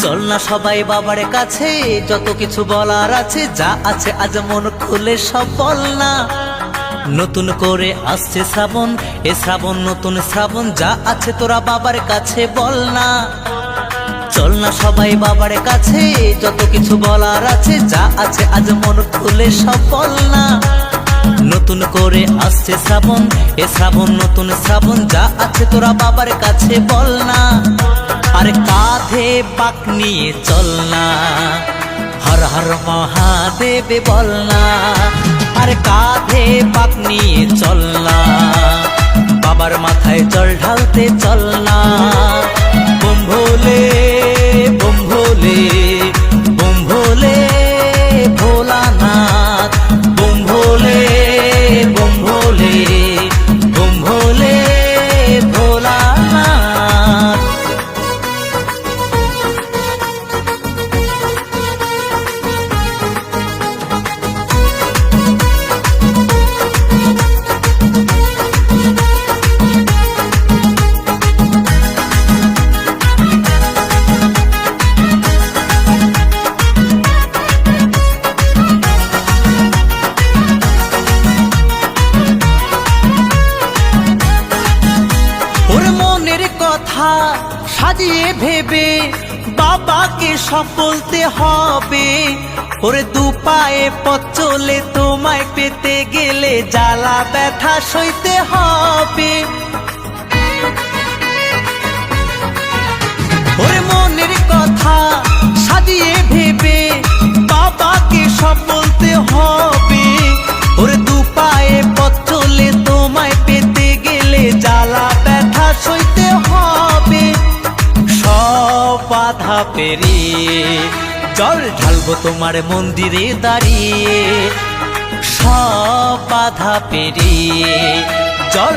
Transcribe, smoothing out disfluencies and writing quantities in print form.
চল না সবাই বাবার কাছে, যত কিছু বলার আছে, যা আছে আজ মন খুলে সব বল না। নতুন করে আসছে শ্রাবণ, এ শ্রাবণ নতুন শ্রাবণ, যা আছে তোরা বাবার কাছে বল না। চল না সবাই বাবার কাছে, যত কিছু বলার আছে, যা আছে আজ মন খুলে সব বল না। নতুন করে আসছে শ্রাবণ, এ শ্রাবণ নতুন শ্রাবণ, যা আছে তোরা বাবার কাছে বল না। আর কাঁধে বাঁক নিয়ে চল না, হর হর মহাদেব বল না। আর কাঁধে বাঁক নিয়ে চল না, বাবার মাথায় জল ঢালতে চল না। বুম ভোলে বুম ভোলে বুম ভোলে ভোলানাথ, বুম ভোলে বুম ভোলে বুম ভোলে ভোলানাথ। কথা সাজিয়ে ভেবে বাবাকে সব বলতে হবে। ওরে দু পায়ে পথ চলে তোমায় পেতে গেলে জ্বালা ব্যথা সইতে হবে। ওরে মনের কথা সাজিয়ে ভেবে বাবাকে সব বলতে হবে। ওরে দু পায়ে পথ চলে তোমায় পেতে গেলে জ্বালা ব্যথা সইতে হবে। সব বাধা পেরিয়ে জল ঢালবো তোমার মন্দিরে দাঁড়িয়ে। সব বাধা পেরিয়ে জল